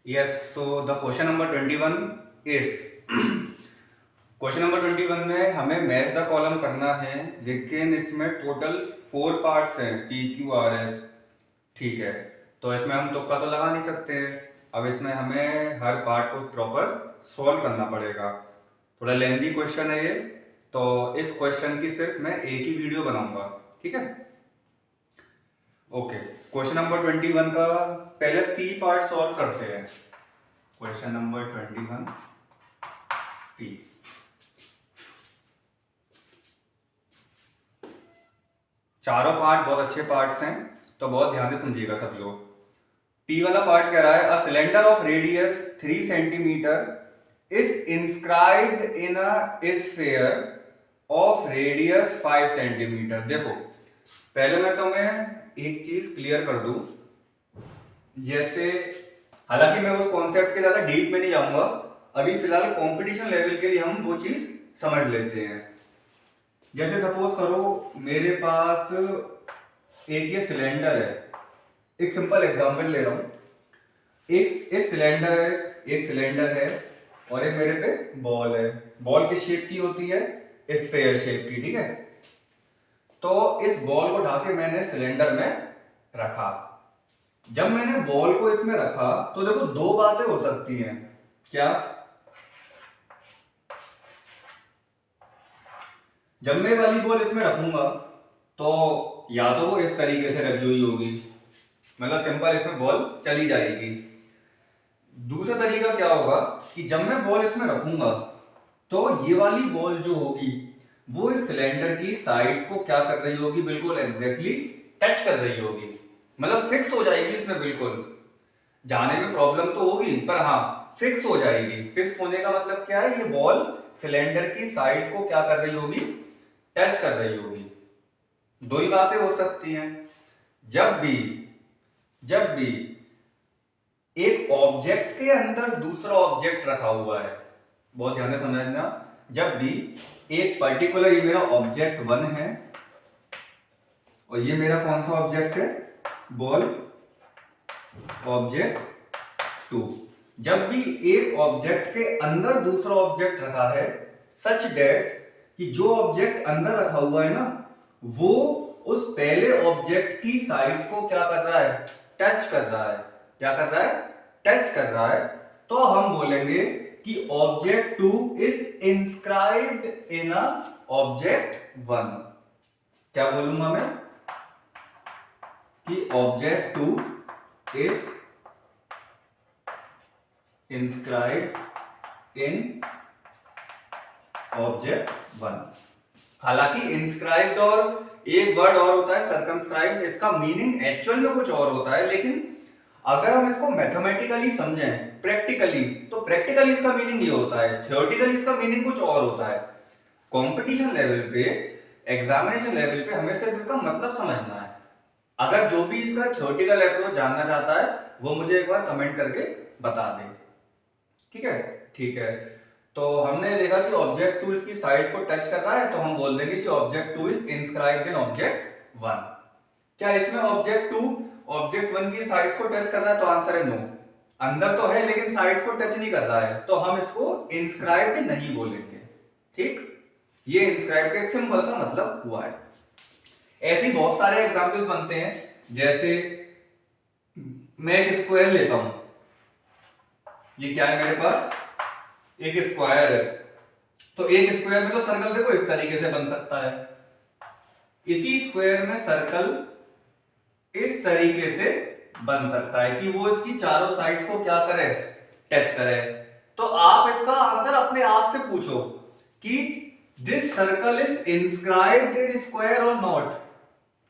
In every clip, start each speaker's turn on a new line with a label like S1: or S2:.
S1: Yes, so the question number 21 is question number 21 में हमें match the column करना है, लेकिन इसमें टोटल 4 पार्ट्स हैं, पी क्यू आर एस। ठीक है, तो इसमें हम तुक्का तो लगा नहीं सकते। अब इसमें हमें हर पार्ट को प्रॉपर सॉल्व करना पड़ेगा। थोड़ा लेंथी क्वेश्चन है ये, तो इस क्वेश्चन की सिर्फ मैं एक ही वीडियो बनाऊंगा। ठीक है, ओके। क्वेश्चन नंबर 21 का पहले पी पार्ट सॉल्व करते हैं। Question number 21 P. चारों पार्ट बहुत अच्छे पार्ट्स हैं, तो बहुत ध्यान से समझिएगा सब लोग। पी वाला पार्ट कह रहा है a cylinder of radius 3 centimetre is inscribed in a sphere of radius 5 centimetre. देखो, पहले मैं तुम्हें एक चीज क्लियर कर दूं। जैसे, हालांकि मैं उस कॉन्सेप्ट के ज्यादा डीप में नहीं जाऊंगा, अभी फिलहाल कंपटीशन लेवल के लिए हम वो चीज समझ लेते हैं। जैसे सपोज करो मेरे पास एक ये सिलेंडर है, एक सिंपल एग्जांपल ले रहा हूं। इस सिलेंडर है, एक सिलेंडर है और एक मेरे पे बॉल है। बॉल किस शेप की होती है? स्फेयर शेप की। ठीक है, तो इस बॉल को ढाके मैंने सिलेंडर में रखा। जब मैंने बॉल को इसमें रखा तो देखो दो बातें हो सकती हैं। क्या? जब मैं वाली बॉल इसमें रखूंगा तो या तो वो इस तरीके से रखी हुई होगी, मतलब सिंपल इसमें बॉल चली जाएगी। दूसरा तरीका क्या होगा कि जब मैं बॉल इसमें रखूंगा तो ये वाली बॉल जो होगी वो इस सिलेंडर की साइड्स को क्या कर रही होगी? बिल्कुल एग्जैक्टली टच कर रही होगी, मतलब फिक्स हो जाएगी इसमें। बिल्कुल जाने में प्रॉब्लम तो होगी, पर हाँ फिक्स हो जाएगी। फिक्स होने का मतलब क्या है? ये बॉल सिलेंडर की साइड्स को क्या कर रही होगी? टच कर रही होगी। दो ही बातें हो सकती हैं। जब भी एक ऑब्जेक्ट के अंदर दूसरा ऑब्जेक्ट रखा हुआ है, बहुत ध्यान से समझना। जब भी एक पर्टिकुलर, ये मेरा ऑब्जेक्ट 1 है और ये मेरा कौन सा ऑब्जेक्ट है? Ball object 2। जब भी एक ऑब्जेक्ट के अंदर दूसरा ऑब्जेक्ट रखा है, सच डेट कि जो ऑब्जेक्ट अंदर रखा हुआ है ना, वो उस पहले ऑब्जेक्ट की साइड्स को क्या कर रहा है? टच कर रहा है। क्या कर रहा है? टच कर रहा है। तो हम बोलेंगे कि object 2 is inscribed in a object 1। क्या बोलूंगा मैं? कि object 2 is inscribed in object 1। हालांकि इंस्क्राइब्ड और एक वर्ड और होता है सर्कमस्क्राइब्ड, इसका मीनिंग एक्चुअल में कुछ और होता है। लेकिन अगर हम इसको मैथमेटिकली समझें, प्रैक्टिकली, तो प्रैक्टिकली इसका मीनिंग ये होता है, थ्योरेटिकली इसका मीनिंग कुछ और होता है। कंपटीशन लेवल पे, एग्जामिनेशन लेवल पे हमें सिर्फ इसका मतलब समझना है। अगर जो भी इसका थ्योरेटिकल अप्रोच जानना चाहता है वो मुझे एक बार कमेंट करके बता दे। ठीक है, ठीक है। तो हमने देखा कि ऑब्जेक्ट 2 इसकी साइड्स को टच कर रहा है, तो हम बोल देंगे कि object 2 is inscribed in object 1। क्या इसमें ऑब्जेक्ट 2 ऑब्जेक्ट 1 की साइड्स को टच कर रहा है? तो आंसर है नो। अंदर तो है लेकिन साइड्स को टच नहीं कर रहा है, तो हम इसको इंस्क्राइब्ड नहीं बोलेंगे। ठीक, ये इंस्क्राइब्ड का एक सिंपल सा मतलब हुआ है। ऐसे ही बहुत सारे एग्जांपल्स बनते हैं। जैसे मैं एक स्क्वायर लेता हूं, ये क्या है मेरे पास? एक स्क्वायर है। तो एक स्क्वायर में तो सर्कल देखो इस तरीके से बन सकता है। इसी स्क्वायर में सर्कल इस तरीके से बन सकता है कि वो इसकी चारों साइड्स को क्या करे? टच करे। तो आप इसका आंसर अपने आप से पूछो कि this circle is inscribed in square और नॉट।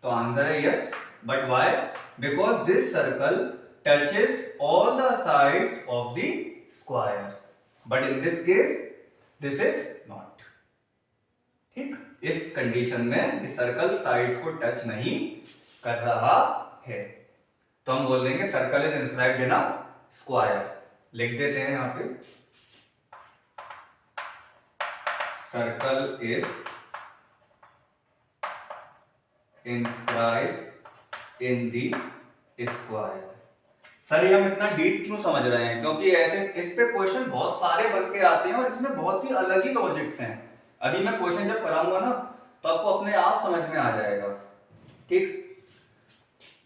S1: तो आंसर है yes, but why? Because this circle touches all the sides of the square, but in this case this is not. ठीक, इस कंडीशन में ये सर्कल साइड्स को touch नहीं कर रहा है, तो हम बोल देंगे circle is inscribed in a square. लिख देते हैं यहां पे, circle is inscribed in the square. Sir ये हम इतना डीप क्यों समझ रहे हैं, क्योंकि ऐसे इस पे क्वेश्चन बहुत सारे बन के आते हैं और इसमें बहुत ही अलग ही लॉजिक्स हैं। अभी मैं क्वेश्चन जब कराऊंगा ना तो आपको अपने आप समझ में आ जाएगा। ठीक,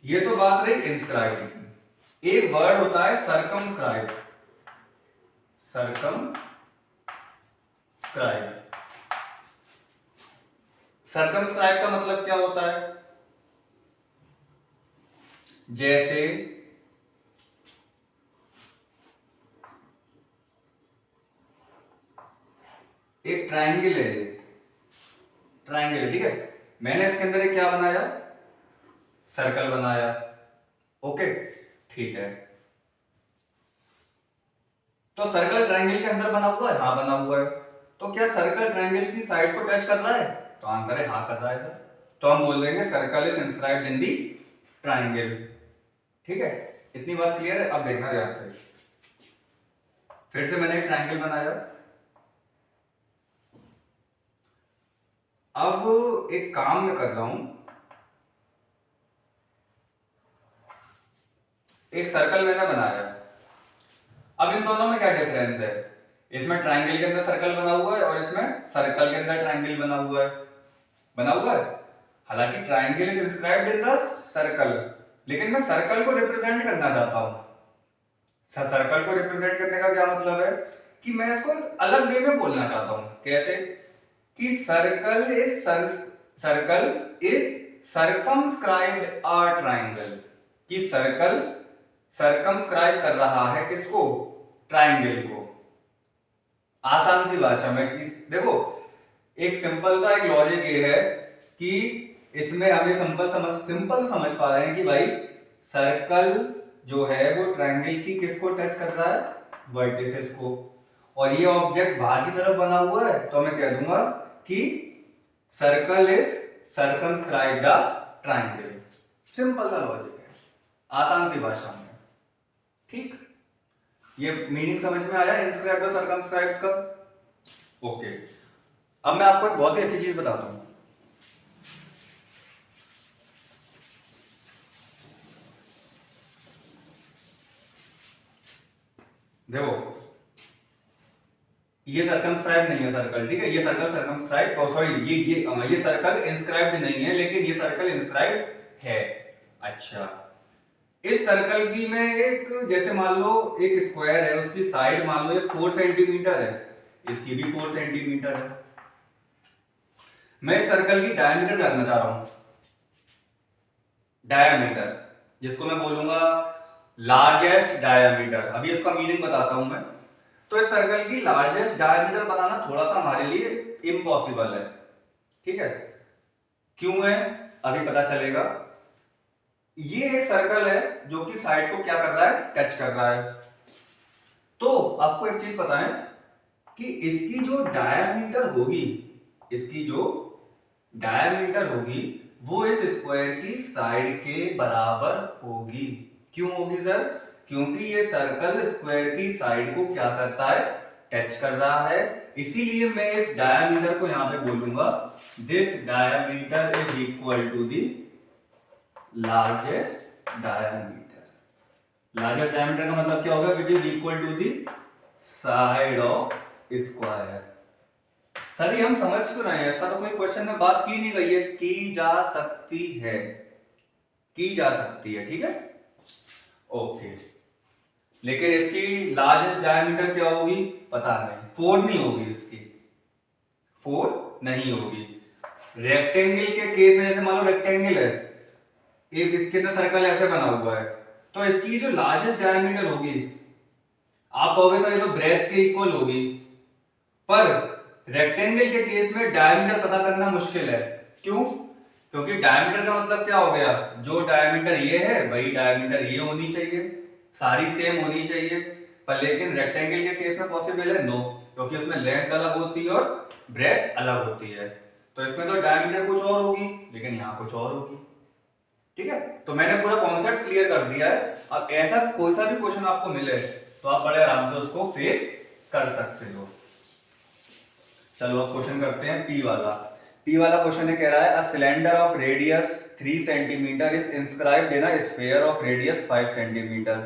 S1: ये तो बात रही इंस्क्राइब्ड की। एक वर्ड होता है सरकमस्क्राइब। सरकमस्क्राइब, सरकमस्क्राइब का मतलब क्या होता है? जैसे एक ट्रायंगल है, ट्रायंगल है, ठीक है, मैंने इसके अंदर एक क्या बनाया, सर्कल बनाया। ओके, ठीक है, तो सर्कल ट्रायंगल के अंदर बना हुआ है, हाँ बना हुआ है। तो क्या सर्कल ट्रायंगल की साइड्स को टच कर रहा है? तो आंसर है हाँ कर रहा है। तो हम बोल देंगे circle is inscribed in the triangle. ठीक है, इतनी बात क्लियर है? अब देखना ध्यान से, फिर से मैंने एक ट्रायंगल बनाया। अब एक काम मैं कर रहा हूं, एक सर्कल मैंने बनाया। अब इन दोनों में क्या डिफरेंस है? इसमें ट्रायंगल के अंदर सर्कल बना हुआ है और इसमें सर्कल के अंदर ट्रायंगल बना हुआ है, बना हुआ है। हालांकि triangle is inscribed in the circle, लेकिन मैं सर्कल को रिप्रेजेंट करना चाहता हूं। सर्कल को रिप्रेजेंट करने का क्या मतलब है कि मैं इसको एक अलग वे में बोलना चाहता हूं। कैसे? कि circle is circumscribed a triangle, कि सर्कल सर्कमस्क्राइब कर रहा है किसको? ट्रायंगल को। आसान सी भाषा में कि देखो, एक सिंपल सा एक लॉजिक ये है कि इसमें हमें सिंपल समझ पा रहे हैं कि भाई सर्कल जो है वो ट्रायंगल की किसको टच कर रहा है? वर्टिसेस को। और ये ऑब्जेक्ट बाहर की तरफ बना हुआ है, तो मैं कह दूंगा कि circle is circumscribed a triangle. Simple सा लॉजिक है, आसान सी भाषा में। ठीक, ये मीनिंग समझ में आया इंस्क्राइब्ड और सर्कमस्क्राइब्ड का? ओके, अब मैं आपको एक बहुत ही अच्छी चीज बताता हूं। देखो, ये सर्कमस्क्राइब नहीं है सर्कल, ठीक है, ये सर्कल सर्कमस्क्राइब, सॉरी ये सर्कल इंस्क्राइब्ड नहीं है, लेकिन ये सर्कल इंस्क्राइब्ड है। अच्छा, इस सर्कल की मैं एक, जैसे मान लो एक स्क्वायर है, उसकी साइड मान लो ये 4 सेंटीमीटर है, इसकी भी 4 सेंटीमीटर है। मैं इस सर्कल की डायमीटर जानना चाह रहा हूं, डायमीटर, जिसको मैं बोलूंगा लार्जेस्ट डायमीटर। अभी इसका मीनिंग बताता हूं मैं। तो इस सर्कल की लार्जेस्ट डायमीटर बनाना थोड़ा सा हमारे लिए इम्पॉसिबल है, ठीक है। क्यों है अभी पता चलेगा। ये एक सर्कल है जो कि साइड्स को क्या कर रहा है? टच कर रहा है। तो आपको एक चीज पता है कि इसकी जो डायमीटर होगी, इसकी जो डायमीटर होगी वो इस स्क्वायर की साइड के बराबर होगी। क्यों होगी सर? क्योंकि ये सर्कल स्क्वायर की साइड को क्या करता है? टच कर रहा है। इसीलिए मैं इस डायमीटर को यहां पे बोलूंगा this diameter is equal to the largest diameter. Largest diameter का मतलब क्या होगा? Which is equal to the side of square. Sir ये हम समझ क्यों रहे हैं? इसका तो कोई क्वेश्चन में बात की नहीं गई है। की जा सकती है, की जा सकती है, ठीक है, ओके। लेकिन इसकी लार्जेस्ट डायमीटर क्या होगी? पता नहीं, 4 नहीं होगी, इसकी 4 नहीं होगी। रेक्टेंगल के केस में जैसे मान लो रेक्टेंगल है, एक इसके अंदर सर्कल ऐसे बना हुआ है, तो इसकी जो लार्जेस्ट डायमीटर होगी, आप कहोगे सर ये तो ब्रेथ के इक्वल होगी, पर रेक्टेंगल के केस में डायमीटर पता करना मुश्किल है। क्यों? क्योंकि डायमीटर का मतलब क्या हो गया? जो डायमीटर ये है वही डायमीटर ये होनी चाहिए, सारी सेम होनी चाहिए। पर लेकिन रेक्टेंगल के केस में पॉसिबल है? नो, क्योंकि उसमें लेंथ अलग होती है और ब्रेथ अलग होती है। तो इसमें तो डायमीटर कुछ और होगी, लेकिन यहाँ कुछ और होगी, ठीक है। तो मैंने पूरा कॉन्सेप्ट क्लियर कर दिया है। अब ऐसा कोई सा भी क्वेश्चन आपको मिले तो आप बड़े आराम से उसको फेस कर सकते हो। चलो अब क्वेश्चन करते हैं पी वाला। पी वाला क्वेश्चन ये कह रहा है a cylinder of radius 3 centimetre is inscribed in a sphere of radius 5 centimetre.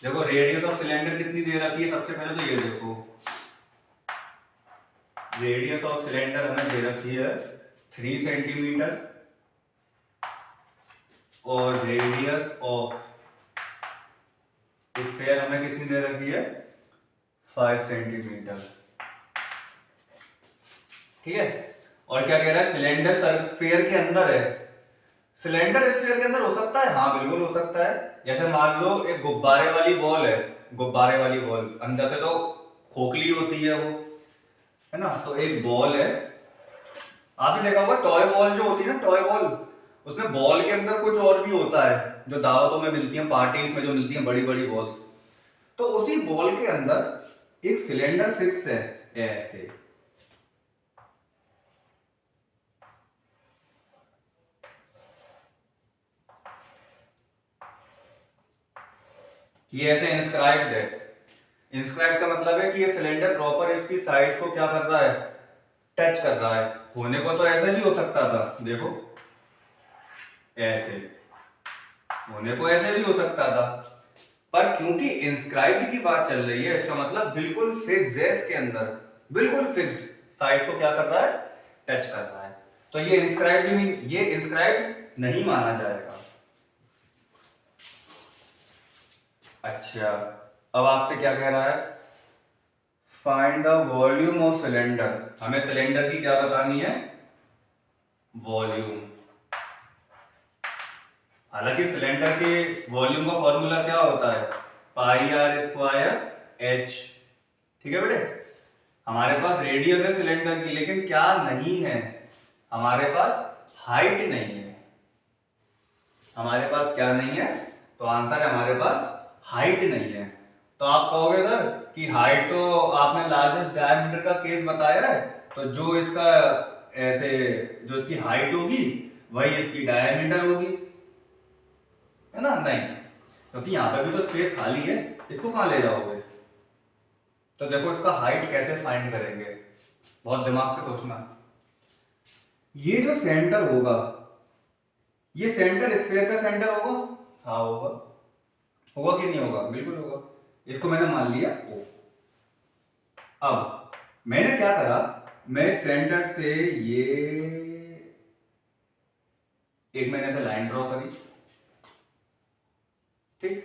S1: देखो रेडियस ऑफ सिलेंडर कितनी दे रखी है, सबसे पहले तो ये देखो, रेडियस ऑफ सिलेंडर हमें दे रखी है 3 सेंटीमीटर और रेडियस ऑफ स्फीयर हमें कितनी दे रखी है 5 सेंटीमीटर। ठीक है, और क्या कह रहा है, सिलेंडर स्फीयर के अंदर है। सिलेंडर स्फीयर के अंदर हो सकता है, हाँ बिल्कुल हो सकता है। जैसे मान लो एक गुब्बारे वाली बॉल है, गुब्बारे वाली बॉल अंदर से तो खोखली होती है वो, है ना, तो एक बॉल है, आपने देखा होगा टॉय बॉल जो होती है ना, टॉय बॉल, उसमें बॉल के अंदर कुछ और भी होता है जो दावतों में मिलती है, पार्टीज में जो मिलती है बड़ी बड़ी बॉल्स, तो उसी बॉल के अंदर एक सिलेंडर फिक्स है ऐसे, ये ऐसे इंस्क्राइब्ड है। इंस्क्राइब्ड का मतलब है कि ये सिलेंडर प्रॉपर इसकी साइड्स को क्या कर रहा है, टच कर रहा है। होने को तो ऐसे भी हो सकता था, देखो ऐसे, होने को ऐसे भी हो सकता था, पर क्योंकि इंस्क्राइब्ड की बात चल रही है, इसका मतलब बिल्कुल फिक्स है, इसके अंदर बिल्कुल फिक्स्ड, साइड्स को क्या कर रहा है, टच कर रहा है, तो ये इंस्क्राइब्ड नहीं, ये इंस्क्राइब्ड नहीं माना जाएगा। अच्छा, अब आपसे क्या कह रहा है, find the volume of cylinder, हमें सिलेंडर की क्या बतानी है, वॉल्यूम। हालांकि सिलेंडर के वॉल्यूम का फॉर्मूला क्या होता है, पाई आर स्क्वायर एच। ठीक है बेटे, हमारे पास रेडियस है सिलेंडर की, लेकिन क्या नहीं है, हमारे पास हाइट नहीं है। हमारे पास क्या नहीं है, तो आंसर है हमारे पास हाइट नहीं है। तो आप कहोगे सर कि हाइट तो आपने लार्जेस्ट डायमीटर का केस बताया है, तो जो इसका ऐसे जो इसकी हाइट होगी वही इसकी डायमीटर होगी, है ना, नहीं, क्योंकि यहाँ पे भी तो स्पेस खाली है, इसको कहाँ ले जाओगे। तो देखो इसका हाइट कैसे फाइंड करेंगे, बहुत दिमाग से सोचना। ये जो सेंटर होगा, ये सेंटर स्फीयर का सेंटर होगा, हाँ होगा, होगा कि नहीं होगा, बिल्कुल होगा, इसको मैंने मान लिया O। अब मैंने क्या करा, मैं सेंटर से ये एक मैंने ऐसे लाइन ड्रॉ करी, ठीक,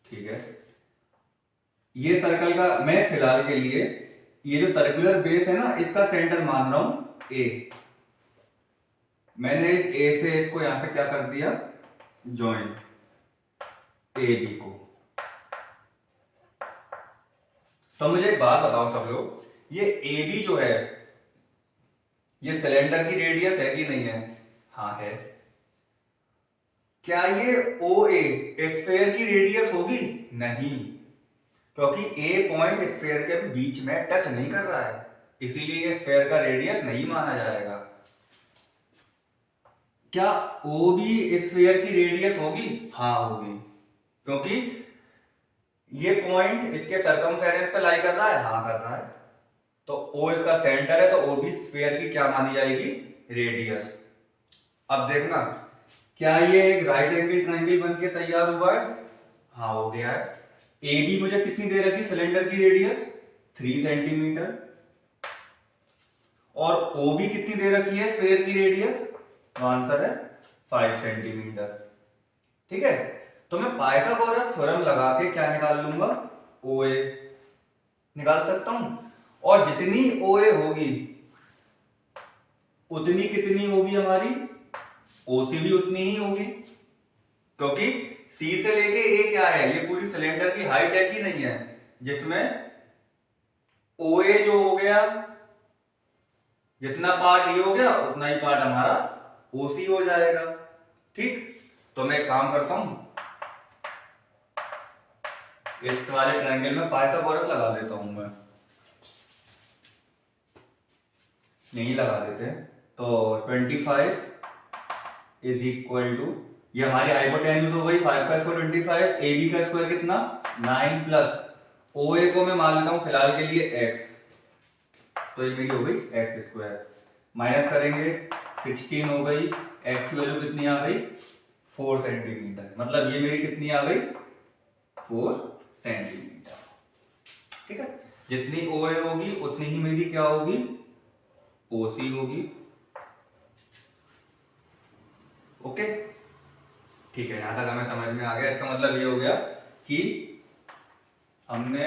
S1: ठीक है, ये सर्कल का मैं फिलहाल के लिए ये जो सर्कुलर बेस है ना, इसका सेंटर मान रहा हूं A। मैंने इस A से इसको यहां से क्या कर दिया, जॉइन ए बी को। तो मुझे एक बात बताओ सब लोग, ये ए बी जो है, ये सिलेंडर की रेडियस है कि नहीं है, हाँ है। क्या ये ओ ए स्फीयर की रेडियस होगी, नहीं, क्योंकि ए पॉइंट स्फीयर के बीच में टच नहीं कर रहा है, इसीलिए ये स्फीयर का रेडियस नहीं माना जाएगा। क्या ओ बी स्फीयर की रेडियस होगी, हाँ होगी, क्योंकि ये पॉइंट इसके सरकमफेरेंस पे लाई कर रहा है, हाँ कर रहा है, तो ओ इसका सेंटर है, तो ओ भी स्फीयर की क्या मानी जाएगी, रेडियस। अब देखना, क्या ये एक राइट एंगल ट्रायंगल बन के तैयार हुआ है, हाँ हो गया है। ए बी मुझे कितनी दे रखी सिलेंडर की रेडियस 3 सेंटीमीटर, और ओ बी कितनी दे रखी है स्फीयर की रेडियस, तो आंसर है 5 सेंटीमीटर। ठीक है, तो मैं पाइथागोरस थ्योरम लगा के क्या निकाल लूंगा, ओ ए निकाल सकता हूं, और जितनी ओ ए होगी उतनी कितनी होगी हमारी, ओसी भी उतनी ही होगी, क्योंकि सी से लेके ए क्या है, ये पूरी सिलेंडर की हाइट है कि नहीं है, जिसमें ओ ए जो हो गया, जितना पार्ट ये हो गया उतना ही पार्ट हमारा ओसी हो जाएगा। ठीक, तो मैं एक काम करता हूं, इस वाले ट्रायंगल में पाइथागोरस लगा देता हूं मैं, यही लगा देते हैं। तो 25 इज इक्वल टू, ये हमारी हाइपोटेन्यूज हो गई 5 का स्क्वायर 25, ए बी का स्क्वायर कितना 9 प्लस ओ ए को मैं मान लेता हूं फिलहाल के लिए x, तो ये मेरी हो गई एक्स स्क्वायर, माइनस करेंगे 16 हो गई, x की वैल्यू कितनी आ गई 4 सेंटीमीटर, मतलब ये मेरी कितनी आ गई 4 सेंटीमीटर। ठीक है, जितनी OA होगी उतनी ही मेरी क्या होगी, OC होगी। ओके, ठीक है, यहां तक हमें समझ में आ गया। इसका मतलब ये हो गया कि हमने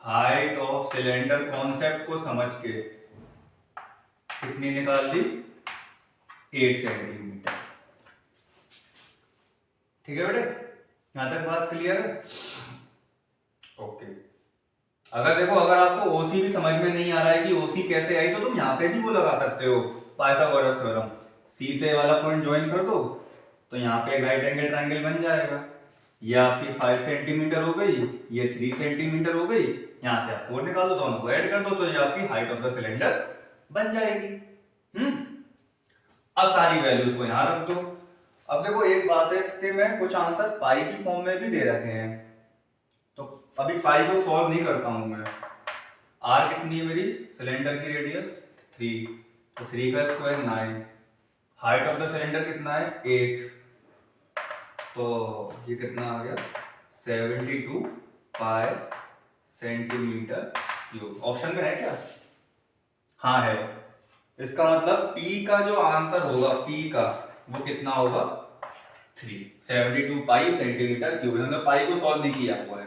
S1: हाइट ऑफ सिलेंडर कॉन्सेप्ट को समझ के कितनी निकाल दी, 8 सेंटीमीटर। ठीक है बेटे, यहां तक बात क्लियर है? ओके, अगर देखो, अगर आपको OC भी समझ में नहीं आ रहा है कि OC कैसे आई, तो तुम यहाँ पे भी वो लगा सकते हो, पाइथागोरस थ्योरम। C से वाला पॉइंट ज्वाइन कर दो तो यहाँ पे राइट एंगल ट्रायंगल बन जाएगा। ये आपकी 5 सेंटीमीटर हो गई, ये 3 सेंटीमीटर हो गई, यहाँ से आप 4 निकाल दो, दोनों को ऐड कर दो, तो ये आपकी हाइट ऑफ द सिलेंडर बन जाएगी। अब सारी वैल्यूज को यहाँ रख दो। अब देखो एक बात है, इसके में कुछ आंसर पाई की फॉर्म में भी दे रखे हैं, तो अभी पाई को सॉल्व नहीं करता हूं मैं। आर कितनी है मेरी, सिलेंडर की रेडियस 3, तो 3 का square 9, height of the cylinder कितना है 8, तो ये कितना आ गया 72 पाई सेंटीमीटर क्यूब। ऑप्शन में है क्या? हाँ है। इसका मतलब P का जो आंसर होगा, P का वो कितना होगा 3, 72 पाई सेंटीमीटर क्यूब। हमने पाई को सॉल्व नहीं किया हुआ है,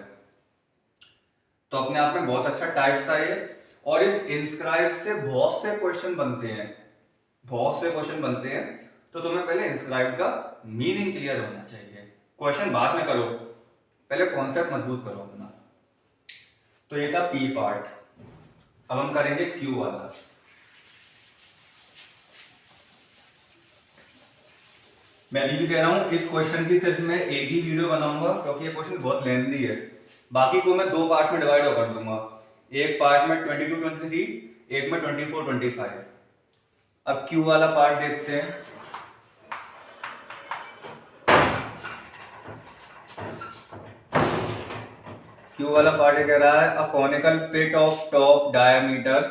S1: तो अपने आप में बहुत अच्छा टाइप था ये। और इस इंस्क्राइब से बहुत से क्वेश्चन बनते हैं, बहुत से क्वेश्चन बनते हैं, तो तुम्हें पहले इंस्क्राइब का मीनिंग क्लियर होना चाहिए। क्वेश्चन बाद में करो, पहले कॉन्सेप्ट मजबूत करो अपना। तो ये था P पार्ट। अब हम करेंगे Q वाला। मैं अभी भी कह रहा हूं, इस क्वेश्चन की सिर्फ मैं एक ही वीडियो बनाऊंगा, क्योंकि ये क्वेश्चन बहुत लेंथी है। बाकी को मैं 2 पार्ट में डिवाइड कर दूंगा, एक पार्ट में 22 23, एक में 24 25। अब Q वाला पार्ट देखते हैं। Q वाला पार्ट कह रहा है, a conical pit of top diameter,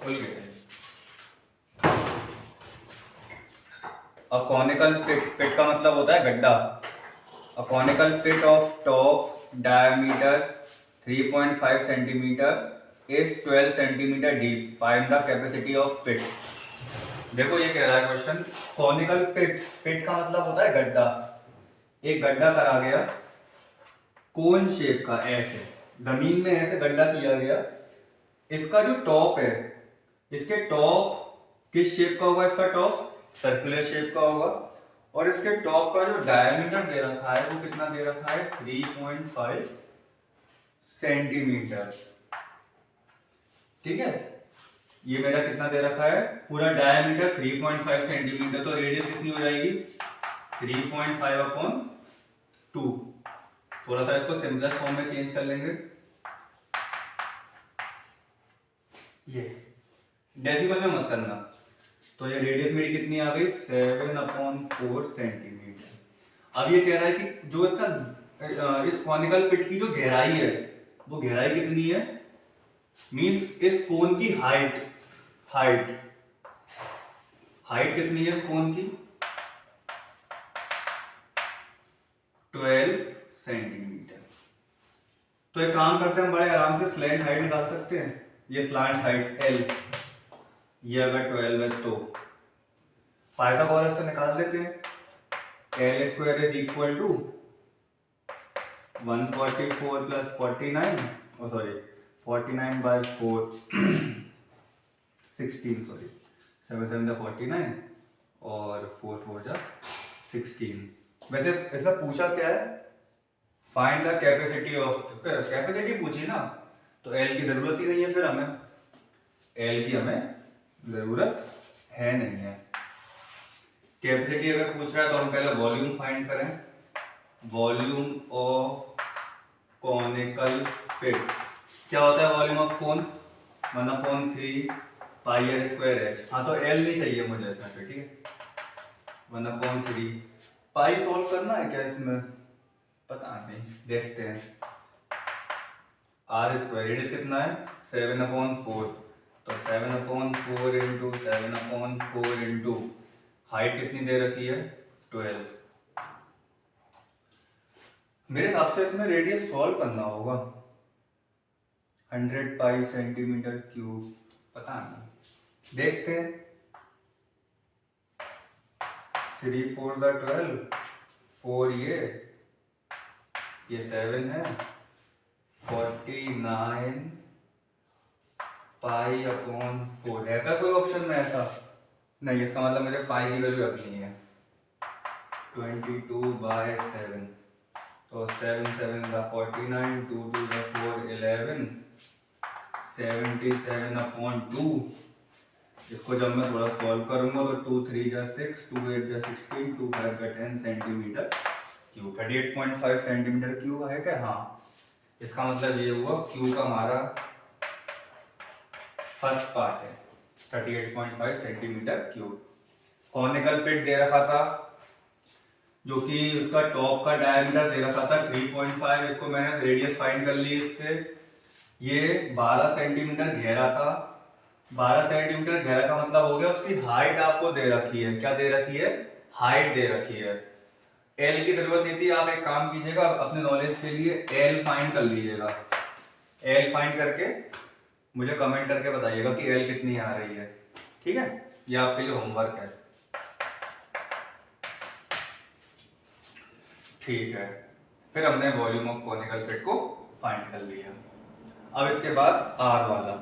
S1: खुल गए, अ कॉनिकल पिट का मतलब होता है गड्ढा। A conical pit of top diameter 3.5 centimetre is 12 centimetre deep, find the capacity of pit. देखो ये कह रहा है क्वेश्चन, कॉनिकल पिट, पिट का मतलब होता है गड्ढा। एक गड्ढा करा गया कोन शेप का, ऐसे जमीन में ऐसे गड्ढा किया गया। इसका जो टॉप है, इसके टॉप किस शेप का होगा, इसका टॉप सर्कुलर शेप का होगा, और इसके टॉप का जो डायमीटर दे रखा है वो कितना दे रखा है 3.5 सेंटीमीटर। ठीक है, ये मेरा कितना दे रखा है, पूरा डायमीटर 3.5 सेंटीमीटर, तो रेडियस कितनी हो जाएगी 3.5/2। थोड़ा सा इसको सिंपलेस्ट फॉर्म में चेंज कर लेंगे, ये डेसिमल में मत करना। तो ये रेडियस मेरी कितनी आ गई 7/4 सेंटीमीटर। अब ये कह रहा है कि जो इसका इस कॉनिकल पिट की जो गहराई है, वो गहराई कितनी है, मींस इस कोन की हाइट, हाइट कितनी है इस कोन की 12 सेंटीमीटर। तो एक काम करते हैं, हम बड़े आराम से स्लैंट हाइट निकाल सकते हैं। ये स्लैंट हाइट L, ये अगर 12 है तो पाइथागोरस से निकाल देते हैं। L square is equal to 144 plus 49, sorry 49/4 16, sorry 7 7 49 और 4 4 16। वैसे इसमें पूछा क्या है, find the capacity of, capacity पूछी ना, तो L की जरूरत ही नहीं है, फिर हमें L की हमें जरूरत है नहीं है। कैपेसिटी अगर पूछ रहा है तो हम पहले वॉल्यूम फाइंड करें। वॉल्यूम ऑफ कॉनिकल पिट क्या होता है, volume of cone 1/3 pi r square h। हाँ तो L नहीं चाहिए मुझे इसमें, ठीक है 1/3। पाई सोल्व करना है क्या इसमें, पता नहीं, देखते हैं। r स्क्वायर रेडियस कितना है 7/4, तो 7/4 इंटू 7/4 इंटू हाइट कितनी दे रखी है 12, मेरे हिसाब से इसमें रेडियस सॉल्व करना होगा। 100 पाई सेंटीमीटर क्यूब, पता नहीं, देखते हैं। 3 4 12, 4 ये 7 है, 49 पाई अपॉन 4 है क्या कोई ऑप्शन में ऐसा? नहीं, इसका मतलब मुझे पाई की वैल्यू रखनी है। 22/7, तो 7 7 का 49, 2 2 का 4 11, 77/2। इसको जब मैं थोड़ा सॉल्व करूंगा तो 2 3 जा 6, 2 8 जा 16, 2 5 का 10 सेंटीमीटर क्यूब, 38.5 सेंटीमीटर क्यूब है क्या? हाँ, इसका मतलब ये हुआ क्यूब का हमारा फर्स्ट पार्ट है 38.5 सेंटीमीटर क्यूब। कॉनिकल पिट दे रखा था, जो कि उसका टॉप का डायमीटर दे रखा था 3.5, इसको मैंने रेडियस फाइंड कर ली इससे। ये 12 सेंटीमीटर गहरा था। 12 सेंटीमीटर गहरा का मतलब हो गया उसकी हाइट आपको दे रखी है। क्या दे रखी है? हाइट दे रखी है। एल की जरूरत नहीं थी, आप एक काम कीजिएगा, अपने नॉलेज के लिए एल फाइंड कर लीजिएगा। एल फाइंड करके मुझे कमेंट करके बताइएगा कि एल कितनी आ रही है, ठीक है? ये आपके लिए होमवर्क है, ठीक है। फिर हमने वॉल्यूम ऑफ कॉनिकल पिट को फाइंड कर लिया। अब इसके बाद आर वाला,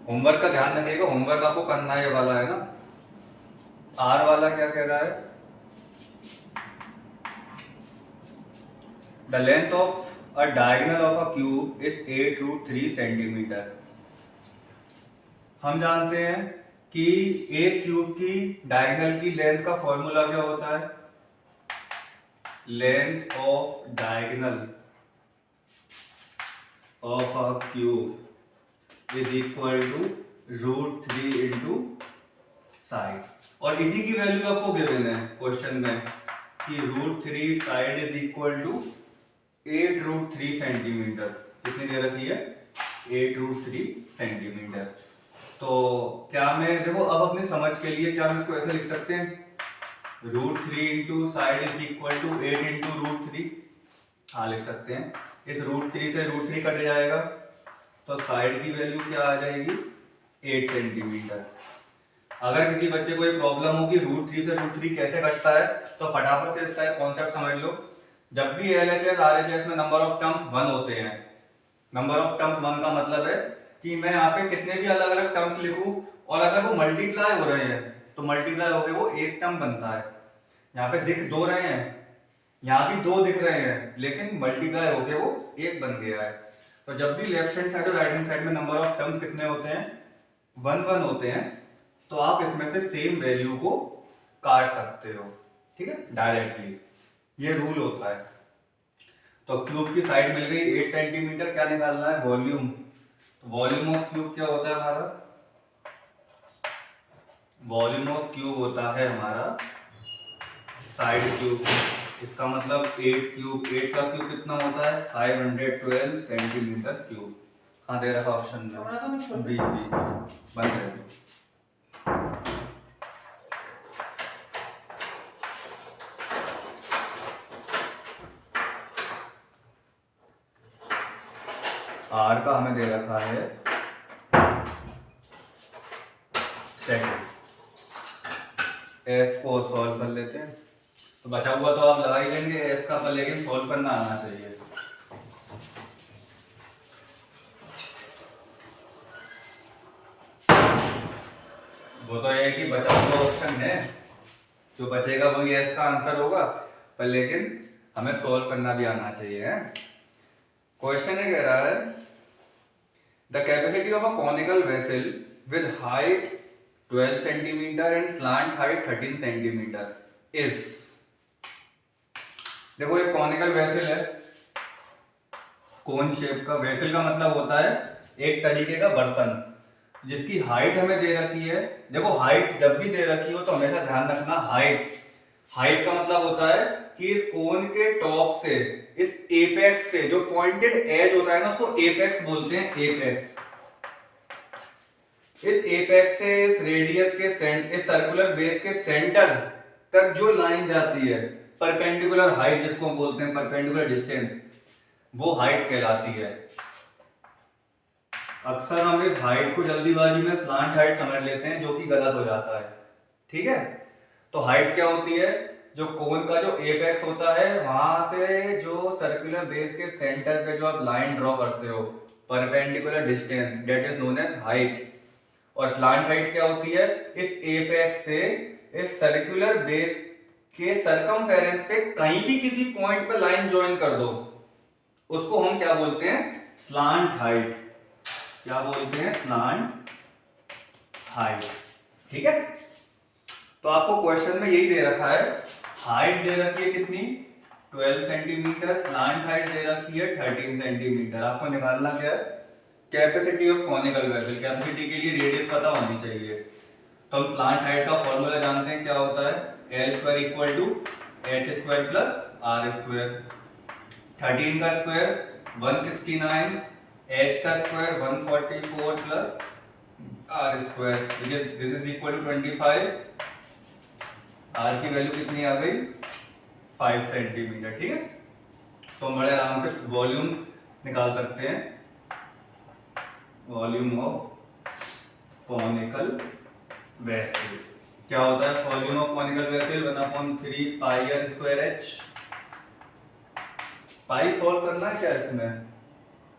S1: होमवर्क का ध्यान रखिएगा, होमवर्क आपको करना ये वाला है ना। आर वाला क्या कह रहा है? The length of a diagonal of a cube is 8√3 centimetre. हम जानते हैं कि एक क्यूब की डायगोनल की लेंथ का फॉर्मूला क्या होता है? Length of diagonal of a cube is equal to √3 into side. और इसी की वैल्यू आपको गिवन है क्वेश्चन में कि √3 side is equal to 8√3 centimetre. कितनी दे रखी है? 8√3 सेंटीमीटर। तो क्या मैं, देखो अब अपने समझ के लिए क्या हम इसको ऐसे लिख सकते हैं, √3 into side is equal to 8 into √3। हाँ, लिख सकते हैं। इस √3 से √3 कट जाएगा तो साइड की वैल्यू क्या आ जाएगी? 8 सेंटीमीटर। अगर किसी बच्चे को ये प्रॉब्लम हो कि √3 से √3 कैसे कटता है, तो फटाफट से इसका एक कॉन्सेप्ट समझ लो। जब भी LHS RHS में नंबर ऑफ टर्म्स 1 होते हैं, नंबर ऑफ टर्म्स 1 का मतलब है कि मैं यहाँ पे कितने भी अलग अलग टर्म्स लिखूं और अगर वो मल्टीप्लाई हो रहे हैं तो मल्टीप्लाई होके वो एक टर्म बनता है। यहाँ पे दिख दो रहे हैं, यहाँ भी दो दिख रहे हैं, लेकिन मल्टीप्लाई होके वो एक बन गया है। तो जब भी लेफ्ट हैंड साइड और राइट हैंड साइड में नंबर ऑफ टर्म्स कितने होते हैं? 1 1 होते हैं, तो आप इसमें से सेम वैल्यू को काट सकते हो, ठीक है, डायरेक्टली। ये रूल होता है। तो क्यूब की साइड मिल गई 8 सेंटीमीटर, क्या निकालना है? वॉल्यूम। तो वॉल्यूम ऑफ क्यूब क्या होता है हमारा? वॉल्यूम ऑफ क्यूब होता है हमारा साइड क्यूब। इसका मतलब 8 क्यूब, 8 का क्यूब कितना होता है? 512 सेंटीमीटर क्यूब। कहाँ दे रखा ऑप्शन में? बी बी, बंद कर दो। आर का हमें दे रखा है सेकंड। एस को सॉल्व कर लेते हैं, तो बचा हुआ तो आप लगा ही देंगे एस का, पर लेकिन सॉल्व करना आना चाहिए। वो तो ये कि बचा हुआ ऑप्शन है, जो बचेगा वही एस का आंसर होगा, पर लेकिन हमें सॉल्व करना भी आना चाहिए। क्वेश्चन ये कह रहा है the capacity of a conical vessel with height 12 centimetre and slant height 13 centimetre is. देखो ये कॉनिकल वेसल है, कोन शेप का। वेसल का मतलब होता है एक तरीके का बर्तन जिसकी हाइट हमें दे रखी है। देखो हाइट जब भी दे रखी हो तो हमेशा ध्यान रखना, हाइट, हाइट का मतलब होता है कि इस कोन के टॉप से इस एपेक्स से, जो पॉइंटेड एज होता है ना उसको एपेक्स बोलते हैं, एपेक्स। इस एपेक्स से इस रेडियस के इस सर्कुलर बेस के सेंटर तक जो लाइन जाती है, परपेंडिकुलर हाइट जिसको हम बोलते हैं, परपेंडिकुलर डिस्टेंस, वो हाइट कहलाती है। अक्सर हम इस हाइट को जल्दीबाजी में स्लांट हाइट समझ लेते हैं, जो कि गलत हो जाता है। ठीक है, तो हाइट क्या होती है, जो कोन का जो एपेक्स होता है वहां से जो सर्कुलर बेस के सेंटर पे जो आप लाइन ड्रॉ करते हो, perpendicular distance, that is known as height. और स्लांट हाइट क्या होती है, इस एपेक्स से इस सर्कुलर बेस के सरकमफेरेंस पे कहीं भी किसी पॉइंट पे लाइन ज्वाइन कर दो, उसको हम क्या बोलते हैं, स्लांट हाइट। क्या बोलते हैं, स्लांट हाइट। ठीक है, तो आपको क्वेश्चन में यही दे रखा है, हाइट दे रखी है कितनी, 12 सेंटीमीटर, स्लांट हाइट दे रखी है 13 सेंटीमीटर। आपको निकालना क्या है, capacity of conical vessel. Capacity के लिए रेडियस पता होनी चाहिए। तो हम स्लांट हाइट का फॉर्मूला जानते हैं, क्या होता है, L square equal to H square plus R square. 13 का स्क्वायर 169, एच का square 144 plus R square, this is equal to 25। R की वैल्यू कितनी आ गई, 5 सेंटीमीटर। ठीक है, तो हम बड़े आराम से वॉल्यूम निकाल सकते हैं, वॉल्यूम ऑफ कॉनिकल वेसल। क्या होता है volume of conical vessel, 1/3 pi R square H. Pi solve करना है क्या इसमें,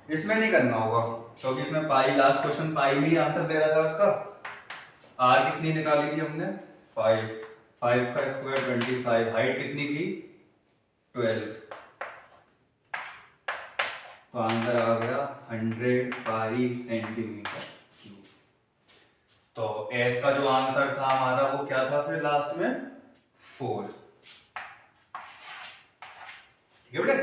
S1: इसमें नहीं करना होगा क्योंकि इसमें पाई, लास्ट क्वेश्चन पाई में ही आंसर दे रहा था उसका। आर कितनी निकाली थी हमने, 5, 5 का स्क्वायर 25, हाइट कितनी की 12, तो आंसर आ गया 100 पाई सेंटीमीटर क्यूब। तो एस का जो आंसर था हमारा वो क्या था फिर लास्ट में, 4। ठीक है बेटे,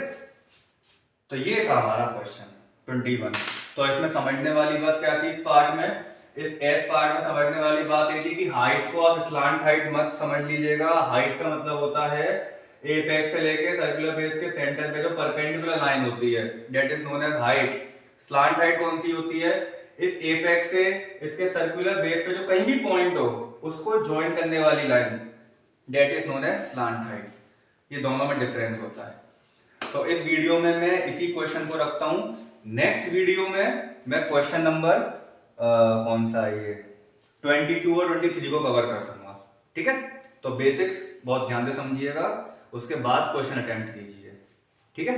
S1: तो ये था हमारा क्वेश्चन 21। तो इसमें समझने वाली बात क्या थी इस पार्ट में, इस एस पार्ट में समझने वाली बात ये थी कि हाइट को आप स्लांट हाइट मत समझ लीजिएगा। हाइट का मतलब होता है एपेक्स से लेके सर्कुलर बेस के सेंटर पे जो परपेंडिकुलर लाइन होती है, that is known as height. Slant height कौन सी होती है, इस एपेक्स से इसके सर्कुलर बेस पे जो कहीं भी पॉइंट हो उसको ज्वाइन करने वाली line, that is known as slant height. ये दोनों में डिफरेंस होता है। तो इस वीडियो में मैं इसी क्वेश्चन को रखता हूं। नेक्स्ट वीडियो में मैं क्वेश्चन नंबर कौन सा है ये 22 और 23 को कवर कर दूंगा। ठीक है, तो बेसिक्स बहुत ध्यान से समझिएगा, उसके बाद क्वेश्चन अटेम्प्ट कीजिए। ठीक है।